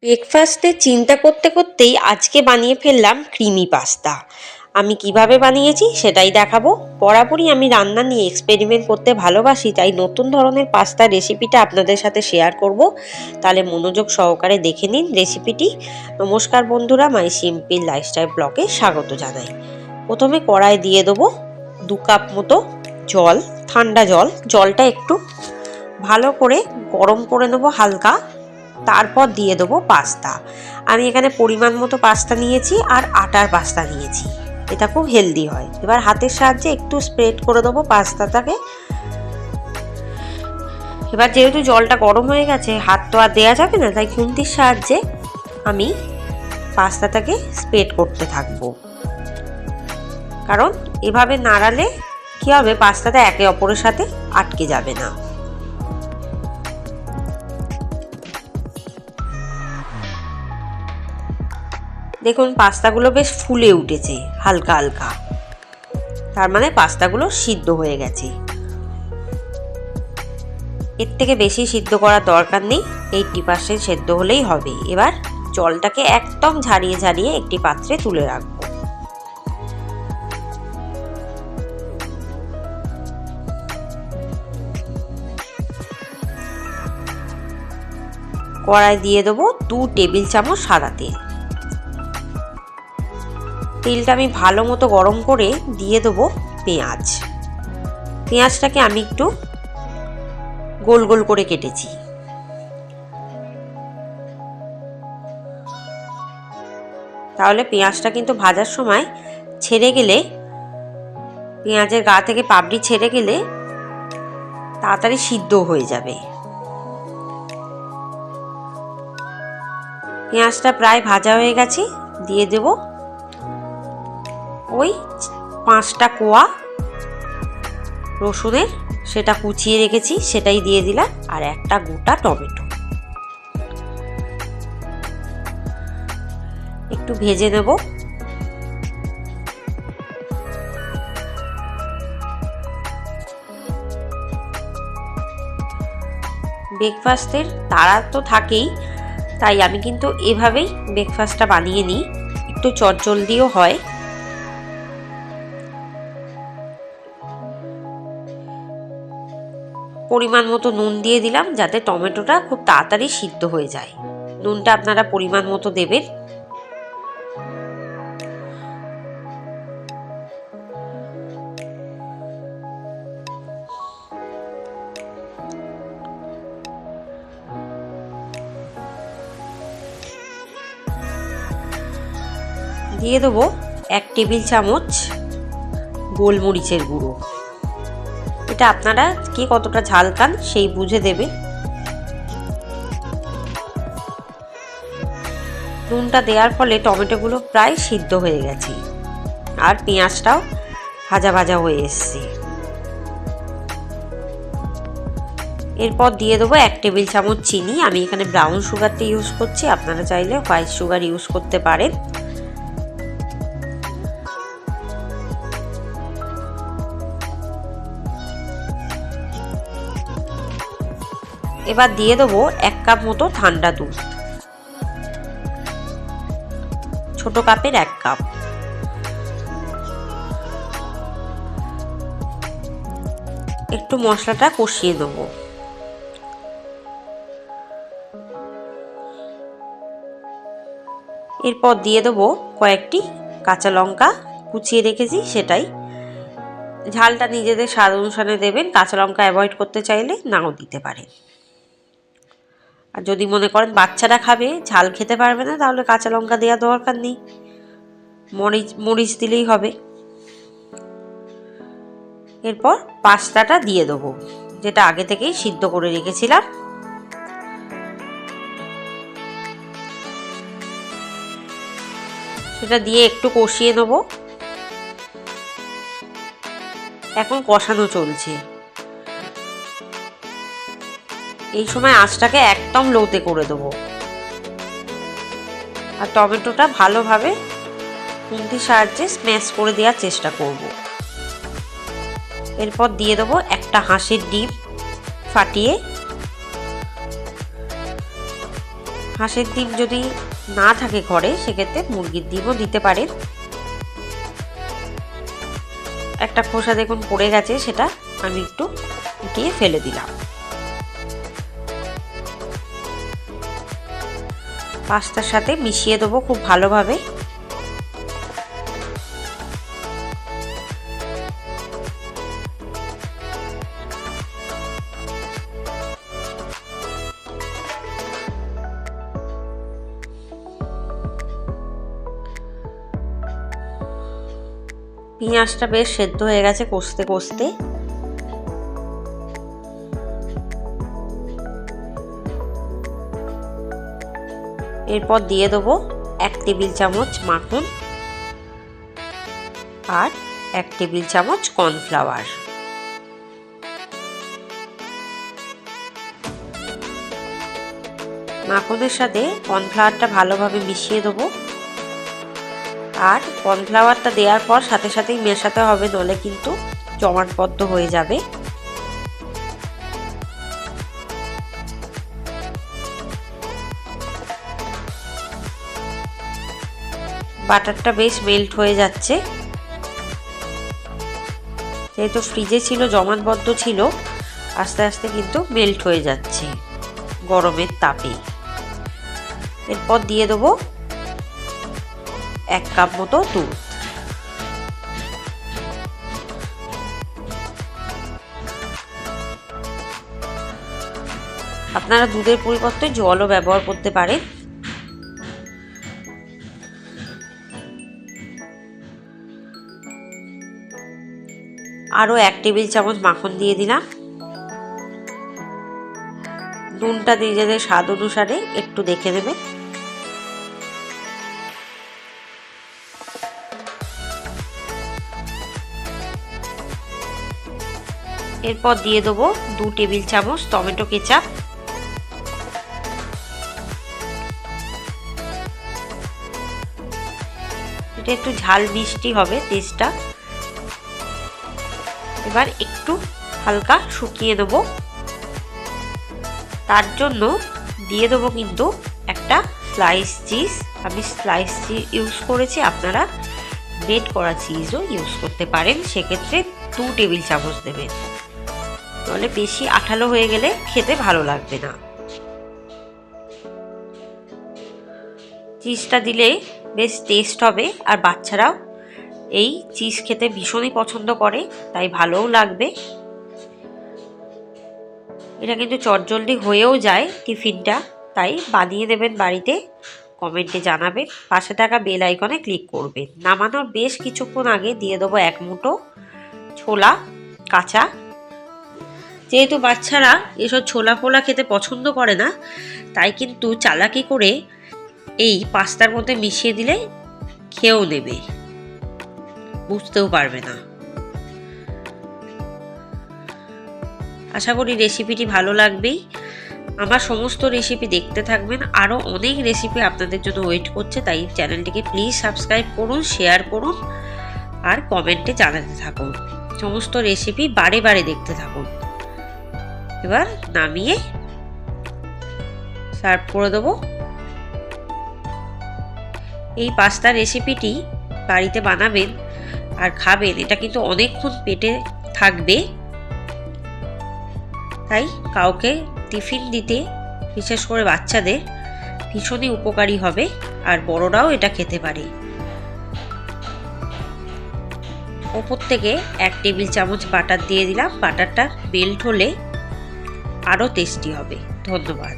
ব্রেকফাস্টে চিন্তা করতে করতেই আজকে বানিয়ে ফেললাম ক্রিমি পাস্তা। আমি কিভাবে বানিয়েছি সেটাই দেখাবো। বরাবরই আমি রান্না নিয়ে এক্সপেরিমেন্ট করতে ভালোবাসি, তাই নতুন ধরনের পাস্তার রেসিপিটা আপনাদের সাথে শেয়ার করব। তাহলে মনোযোগ সহকারে দেখে নিন রেসিপিটি। নমস্কার বন্ধুরা, মাই সিম্পল লাইফস্টাইল ব্লগে স্বাগত জানাই। প্রথমে কড়াই দিয়ে দেবো 2 কাপ মতো জল, ঠান্ডা জল। জলটা একটু ভালো করে গরম করে নেবো হালকা। তারপর দিয়ে দেবো পাস্তা। আমি এখানে পরিমাণ মতো পাস্তা নিয়েছি আর আটার পাস্তা নিয়েছি, এটা খুব হেলদি হয়। এবার হাতের সাহায্যে একটু স্প্রেড করে দেবো পাস্তাটাকে। এবার যেহেতু জলটা গরম হয়ে গেছে, হাত তো আর দেওয়া যাবে না, তাই খুন্তির সাহায্যে আমি পাস্তাটাকে স্প্রেড করতে থাকবো। কারণ এভাবে নাড়ালে কী হবে, পাস্তাটা একে অপরের সাথে আটকে যাবে না। দেখুন পাস্তাগুলো বেশ ফুলে উঠেছে হালকা হালকা, তার মানে পাস্তাগুলো সিদ্ধ হয়ে গেছে। এর থেকে বেশি সিদ্ধ করার দরকার নেই, 80% সেদ্ধ হলেই হবে। এবার জলটাকে একদম ঝারিয়ে ঝারিয়ে একটি পাত্রে তুলে রাখবো। কড়াই দিয়ে দেবো 2 টেবিল চামচ সাদা তেল। তেলটা আমি ভালো মতো গরম করে দিয়ে দেবো পেঁয়াজ। পেঁয়াজটাকে আমি একটু গোল গোল করে কেটেছি। তাহলে পেঁয়াজটা কিন্তু ভাজার সময় ছেড়ে গেলে, পেঁয়াজের গা থেকে পাপড়ি ছেড়ে গেলে তাড়াতাড়ি সিদ্ধ হয়ে যাবে। পেঁয়াজটা প্রায় ভাজা হয়ে গেছে, দিয়ে দেব ওই 5টা কোয়া রসুনের, সেটা কুচিয়ে রেখেছি সেটাই দিয়ে দিলাম, আর একটা গোটা টমেটো। একটু ভেজে নেব। ব্রেকফাস্টের তাড়া তো থাকেই, তাই আমি কিন্তু এভাবেই ব্রেকফাস্টটা বানিয়ে নিই, একটু চটজলদিও হয়। পরিমাণ মতো নুন দিয়ে দিলাম, যাতে টমেটোটা খুব তাড়াতাড়ি সিদ্ধ হয়ে যায়। নুনটা আপনারা পরিমাণ মতো দেবেন। দিয়ে দেবো 1 টেবিল চামচ গোলমরিচের গুঁড়ো। এটা আপনারা কে কতটা ঝাল খান সেই বুঝে দেবে। নুনটা দেওয়ার ফলে টমেটোগুলো প্রায় সিদ্ধ হয়ে গেছে, আর পেঁয়াজটাও ভাজা ভাজা হয়ে এসছে। এরপর দিয়ে দেবো 1 টেবিল চামচ চিনি। আমি এখানে ব্রাউন সুগারটা ইউজ করছি, আপনারা চাইলে হোয়াইট সুগার ইউজ করতে পারেন। এবার দিয়ে দেবো 1 কাপ মতো ঠান্ডা দুধ, ছোট কাপের 1 কাপ। একটু মশলাটা কষিয়ে দেবো। এরপর দিয়ে দেবো কয়েকটি কাঁচা লঙ্কা কুচিয়ে রেখেছি, সেটাই। ঝালটা নিজেদের স্বাদ অনুসারে দেবেন, কাঁচা লঙ্কা অ্যাভয়েড করতে চাইলে নাও দিতে পারেন। আর যদি মনে করেন বাচ্চারা খাবে, ঝাল খেতে পারবে না, তাহলে কাঁচা লঙ্কা দেওয়ার দরকার নেই, মরিচ দিলেই হবে। এরপর পাস্তাটা দিয়ে দেবো, যেটা আগে থেকেই সিদ্ধ করে রেখেছিলাম। সেটা দিয়ে একটু কষিয়ে নেব। এখন কষানো চলছে। এই সময় আঁচটাকে একদম লোতে করে দেবো, আর টমেটোটা ভালোভাবে খুন্তির সাহায্যে স্ম্যাশ করে দেওয়ার চেষ্টা করব। এরপর দিয়ে দেবো একটা হাঁসের ডিম ফাটিয়ে। হাঁসের ডিম যদি না থাকে ঘরে সেক্ষেত্রে মুরগির ডিমও দিতে পারেন। একটা খোসা দেখুন পড়ে গেছে, সেটা আমি একটু উঠিয়ে ফেলে দিলাম। পাস্তার সাথে মিশিয়ে দেবো খুব ভালোভাবে। পেঁয়াজটা বেশ সেদ্ধ হয়ে গেছে কষতে কষতে। এরপর দিয়ে দেবো 1 টেবিল চামচ মাখন আর 1 টেবিল চামচ কর্নফ্লাওয়ার। মাখনের সাথে কর্নফ্লাওয়ারটা ভালোভাবে মিশিয়ে দেবো। আর কর্নফ্লাওয়ারটা দেওয়ার পর সাথে সাথেই মেশাতে হবে, নলে কিন্তু জমাটবদ্ধ হয়ে যাবে। বাটারটা বেশ মেল্ট হয়ে যাচ্ছে, যেহেতু ফ্রিজে ছিল জমাটবদ্ধ ছিল, আস্তে আস্তে কিন্তু মেল্ট হয়ে যাচ্ছে গরমের তাপে। এরপর দিয়ে দেবো 1 কাপ মতো দুধ। আপনারা দুধের পরিবর্তে জলও ব্যবহার করতে পারেন। আরও 1 টেবিল চামচ মাখন দিয়ে দিলাম। নুনটা নিজেদের স্বাদ অনুসারে একটু দেখে নেবেন। এরপর দিয়ে দেবো 2 টেবিল চামচ টমেটো কেচাপ। এটা একটু ঝাল মিষ্টি হবে টেস্টটা। এবার একটু হালকা শুকিয়ে দেব। তার জন্য দিয়ে দেবো কিন্তু একটা স্লাইস চিজ। আমি স্লাইস চিজ ইউজ করেছি, আপনারা গ্রেট করা চিজও ইউজ করতে পারেন। সেক্ষেত্রে 2 টেবিল চামচ দেবেন, তাহলে বেশি আঠালো হয়ে গেলে খেতে ভালো লাগবে না। চিজটা দিলে বেশ টেস্ট হবে, আর বাচ্চারাও এই চিজ খেতে ভীষণই পছন্দ করে, তাই ভালোও লাগবে। এটা কিন্তু চটজলদি হয়েও যায় টিফিনটা, তাই বানিয়ে দেবেন বাড়িতে। কমেন্টে জানাবেন, পাশে থাকা বেল আইকনে ক্লিক করবেন। নামানোর বেশ কিছুক্ষণ আগে দিয়ে দেবো 1 মুঠো ছোলা কাঁচা। যেহেতু বাচ্চারা এসব ছোলা ফোলা খেতে পছন্দ করে না, তাই কিন্তু চালাকি করে এই পাস্তার মধ্যে মিশিয়ে দিলে খেয়েও নেবে, বুঝতেও পারবে না। আশা করি রেসিপিটি ভালো লাগবেই। আমার সমস্ত রেসিপি দেখতে থাকবেন, আরও অনেক রেসিপি আপনাদের জন্য ওয়েট করছে, তাই চ্যানেলটিকে প্লিজ সাবস্ক্রাইব করুন, শেয়ার করুন আর কমেন্টে জানাতে থাকুন। সমস্ত রেসিপি বারে বারে দেখতে থাকুন। এবার নামিয়ে সার্ভ করে দেবো। এই পাস্তা রেসিপিটি বাড়িতে বানাবেন আর খাবেন, এটা কিন্তু অনেকক্ষণ পেটে থাকবে। তাই কাউকে টিফিন দিতে, বিশেষ করে বাচ্চাদের, ভীষণই উপকারী হবে, আর বড়রাও এটা খেতে পারে। ওপর থেকে 1 টেবিল চামচ বাটার দিয়ে দিলাম। বাটারটা মেল্ট হলে আরও টেস্টি হবে। ধন্যবাদ।